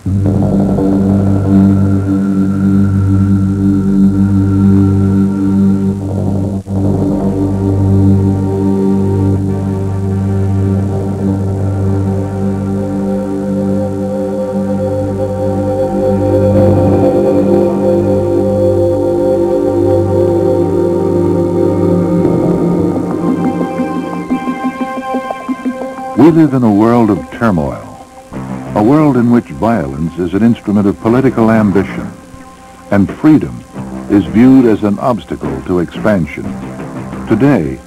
We live in a world of turmoil, a world in which violence is an instrument of political ambition, and freedom is viewed as an obstacle to expansion. Today,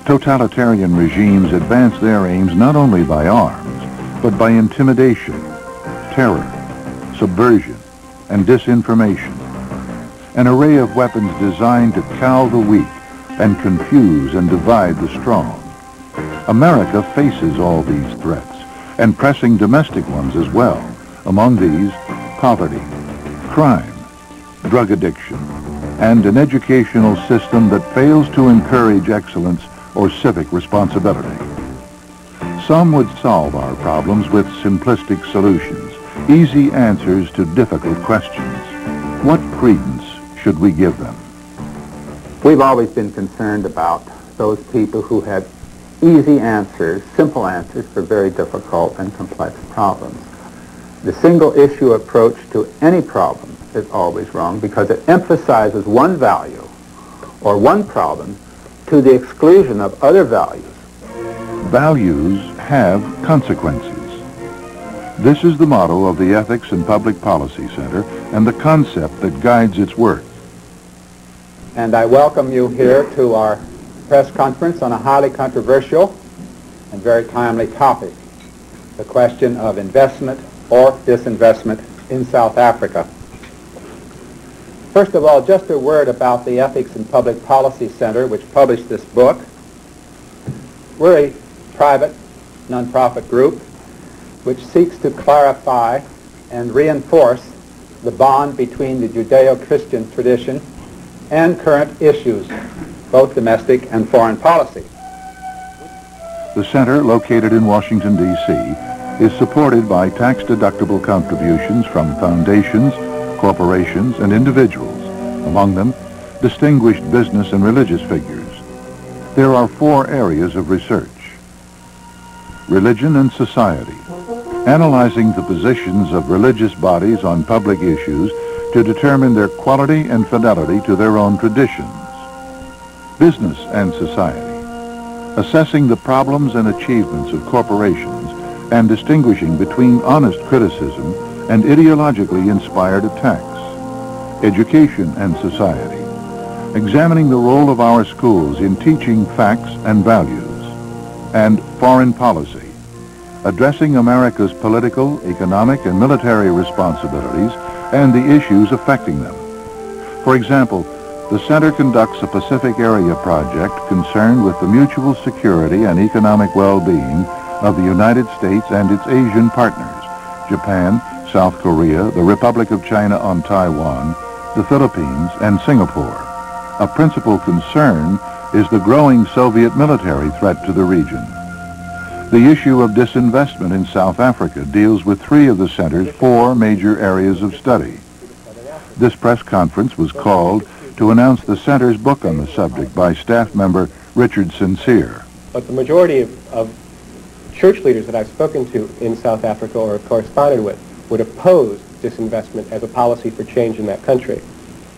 totalitarian regimes advance their aims not only by arms, but by intimidation, terror, subversion, and disinformation. An array of weapons designed to cow the weak and confuse and divide the strong. America faces all these threats, and pressing domestic ones as well. Among these, poverty, crime, drug addiction, and an educational system that fails to encourage excellence or civic responsibility. Some would solve our problems with simplistic solutions, easy answers to difficult questions. What credence should we give them? We've always been concerned about those people who had easy answers, simple answers for very difficult and complex problems. The single-issue approach to any problem is always wrong because it emphasizes one value or one problem to the exclusion of other values. Values have consequences. This is the motto of the Ethics and Public Policy Center and the concept that guides its work. And I welcome you here to our press conference on a highly controversial and very timely topic, the question of investment or disinvestment in South Africa. First of all, just a word about the Ethics and Public Policy Center, which published this book. We're a private, nonprofit group which seeks to clarify and reinforce the bond between the Judeo-Christian tradition and current issues, both domestic and foreign policy. The center, located in Washington, D.C., is supported by tax-deductible contributions from foundations, corporations, and individuals, among them distinguished business and religious figures. There are 4 areas of research. Religion and society, analyzing the positions of religious bodies on public issues to determine their quality and fidelity to their own traditions. Business and society, assessing the problems and achievements of corporations and distinguishing between honest criticism and ideologically inspired attacks. Education and society, examining the role of our schools in teaching facts and values. And foreign policy, addressing America's political, economic, and military responsibilities and the issues affecting them. For example, the Center conducts a Pacific Area project concerned with the mutual security and economic well-being of the United States and its Asian partners, Japan, South Korea, the Republic of China on Taiwan, the Philippines, and Singapore. A principal concern is the growing Soviet military threat to the region. The issue of disinvestment in South Africa deals with 3 of the Center's 4 major areas of study. This press conference was called to announce the Center's book on the subject by staff member Richard Sincere. But the majority of church leaders that I've spoken to in South Africa or corresponded with would oppose disinvestment as a policy for change in that country.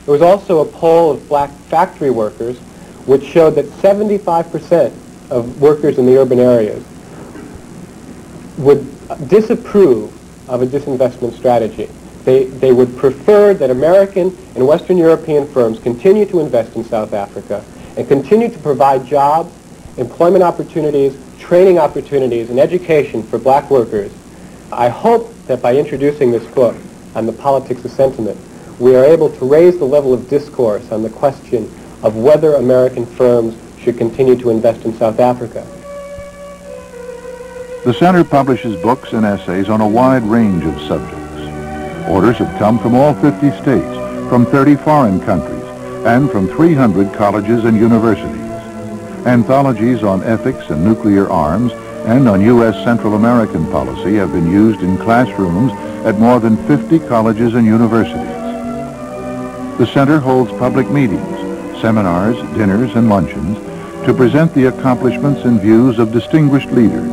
There was also a poll of black factory workers which showed that 75% of workers in the urban areas would disapprove of a disinvestment strategy. They would prefer that American and Western European firms continue to invest in South Africa and continue to provide jobs, employment opportunities, training opportunities, and education for black workers. I hope that by introducing this book on the politics of sentiment, we are able to raise the level of discourse on the question of whether American firms should continue to invest in South Africa. The Center publishes books and essays on a wide range of subjects. Orders have come from all 50 states, from 30 foreign countries, and from 300 colleges and universities. Anthologies on ethics and nuclear arms and on U.S. Central American policy have been used in classrooms at more than 50 colleges and universities. The center holds public meetings, seminars, dinners, and luncheons to present the accomplishments and views of distinguished leaders.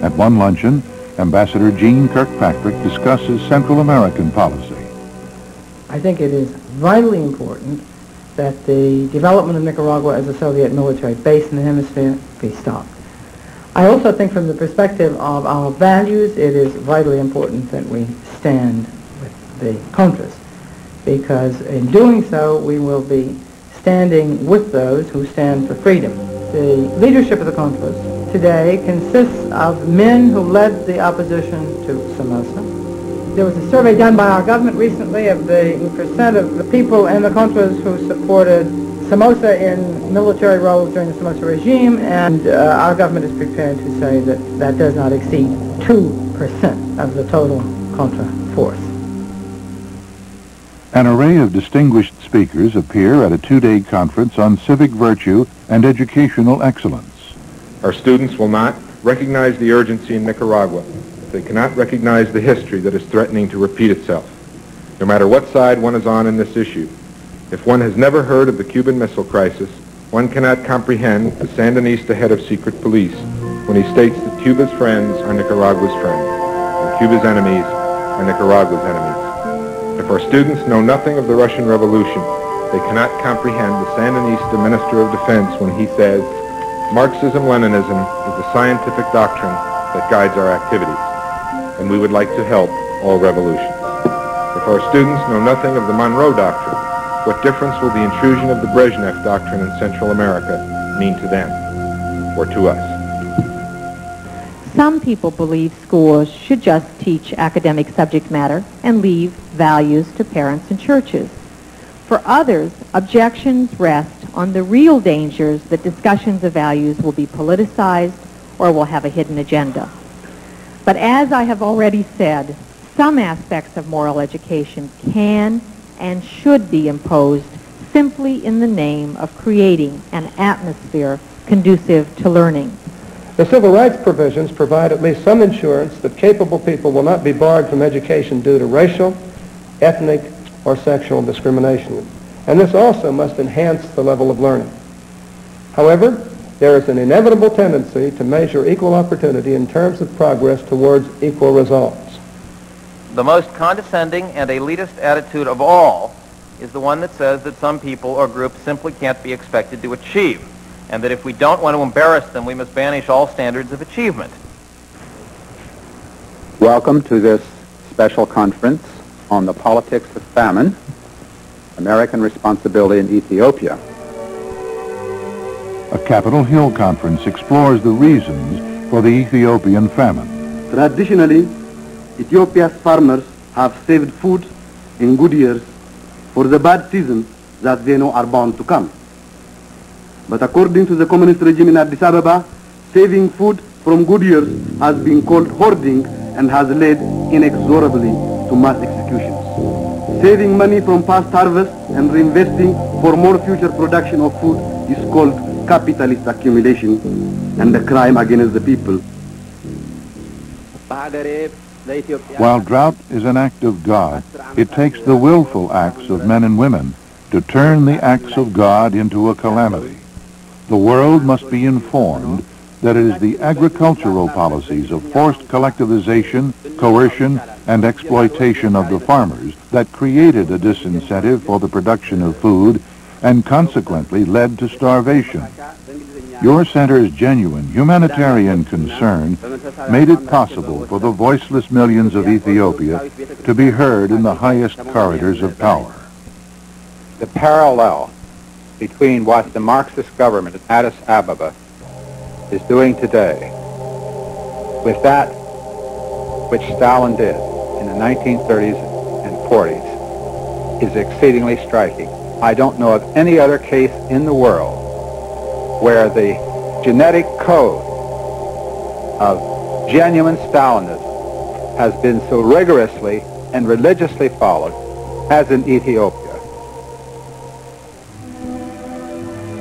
At one luncheon, Ambassador Jeane Kirkpatrick discusses Central American policy. I think it is vitally important that the development of Nicaragua as a Soviet military base in the hemisphere be stopped. I also think from the perspective of our values, it is vitally important that we stand with the Contras, because in doing so, we will be standing with those who stand for freedom. The leadership of the Contras today consists of men who led the opposition to Somoza. There was a survey done by our government recently of the percent of the people in the Contras who supported Somoza in military roles during the Somoza regime, and our government is prepared to say that that does not exceed 2% of the total Contra force. An array of distinguished speakers appear at a two-day conference on civic virtue and educational excellence. Our students will not recognize the urgency in Nicaragua. They cannot recognize the history that is threatening to repeat itself, no matter what side one is on in this issue. If one has never heard of the Cuban Missile Crisis, one cannot comprehend the Sandinista head of secret police when he states that Cuba's friends are Nicaragua's friends, and Cuba's enemies are Nicaragua's enemies. If our students know nothing of the Russian Revolution, they cannot comprehend the Sandinista Minister of Defense when he says, Marxism-Leninism is the scientific doctrine that guides our activities, and we would like to help all revolutions. If our students know nothing of the Monroe Doctrine, what difference will the intrusion of the Brezhnev Doctrine in Central America mean to them, or to us? Some people believe schools should just teach academic subject matter and leave values to parents and churches. For others, objections rest on the real dangers that discussions of values will be politicized or will have a hidden agenda. But as I have already said, some aspects of moral education can and should be imposed simply in the name of creating an atmosphere conducive to learning. The civil rights provisions provide at least some assurance that capable people will not be barred from education due to racial, ethnic, or sexual discrimination. And this also must enhance the level of learning. However, there is an inevitable tendency to measure equal opportunity in terms of progress towards equal results. The most condescending and elitist attitude of all is the one that says that some people or groups simply can't be expected to achieve, and that if we don't want to embarrass them, we must banish all standards of achievement. Welcome to this special conference on the politics of famine, American responsibility in Ethiopia. A Capitol Hill conference explores the reasons for the Ethiopian famine. Traditionally, Ethiopia's farmers have saved food in good years for the bad seasons that they know are bound to come. But according to the communist regime in Addis Ababa, saving food from good years has been called hoarding and has led inexorably to mass executions. Saving money from past harvests and reinvesting for more future production of food is called capitalist accumulation and a crime against the people. While drought is an act of God, it takes the willful acts of men and women to turn the acts of God into a calamity. The world must be informed that it is the agricultural policies of forced collectivization, coercion, and exploitation of the farmers that created a disincentive for the production of food and consequently led to starvation. Your center's genuine humanitarian concern made it possible for the voiceless millions of Ethiopia to be heard in the highest corridors of power. The parallel between what the Marxist government at Addis Ababa is doing today with that which Stalin did in the 1930s and 40s is exceedingly striking. I don't know of any other case in the world where the genetic code of genuine Stalinism has been so rigorously and religiously followed as in Ethiopia.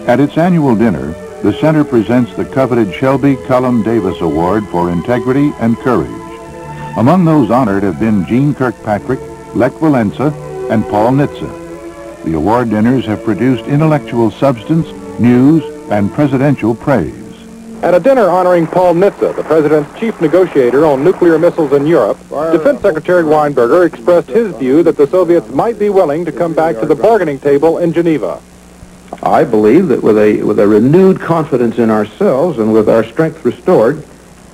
At its annual dinner, the Center presents the coveted Shelby Cullum Davis Award for Integrity and Courage. Among those honored have been Jeane Kirkpatrick, Lech Walesa, and Paul Nitze. The award dinners have produced intellectual substance, news, and presidential praise. At a dinner honoring Paul Nitze, the president's chief negotiator on nuclear missiles in Europe, Defense Secretary Weinberger expressed his view that the Soviets might be willing to come back to the bargaining table in Geneva. I believe that with a renewed confidence in ourselves and with our strength restored,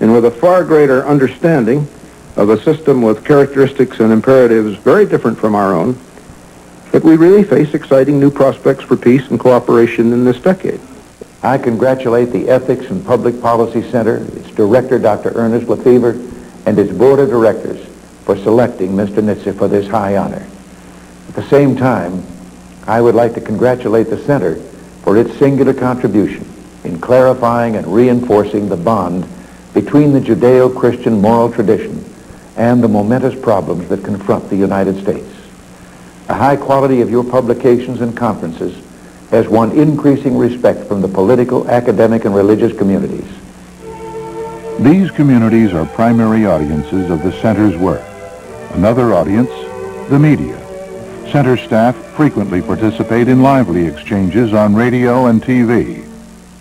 and with a far greater understanding of a system with characteristics and imperatives very different from our own, that we really face exciting new prospects for peace and cooperation in this decade. I congratulate the Ethics and Public Policy Center, its director, Dr. Ernest Lefever, and its board of directors for selecting Mr. Nitze for this high honor. At the same time, I would like to congratulate the Center for its singular contribution in clarifying and reinforcing the bond between the Judeo-Christian moral tradition and the momentous problems that confront the United States. The high quality of your publications and conferences has won increasing respect from the political, academic, and religious communities. These communities are primary audiences of the Center's work. Another audience, the media. Center staff frequently participate in lively exchanges on radio and TV.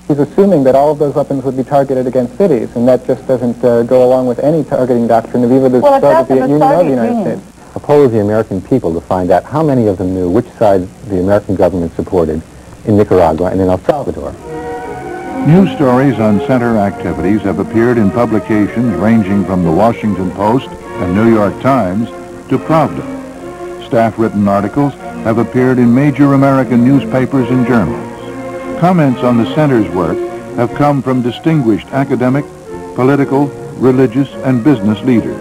He's assuming that all of those weapons would be targeted against cities, and that just doesn't go along with any targeting doctrine of either the Soviet Union or the United States. A poll of the American people to find out how many of them knew which side the American government supported in Nicaragua and in El Salvador. News stories on Center activities have appeared in publications ranging from the Washington Post and New York Times to Pravda. Staff-written articles have appeared in major American newspapers and journals. Comments on the Center's work have come from distinguished academic, political, religious, and business leaders.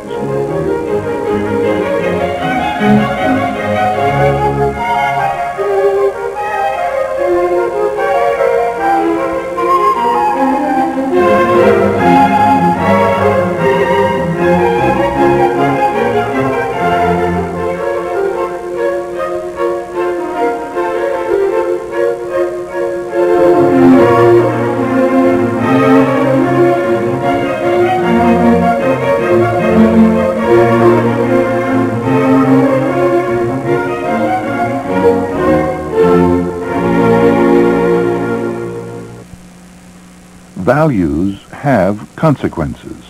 Values have consequences.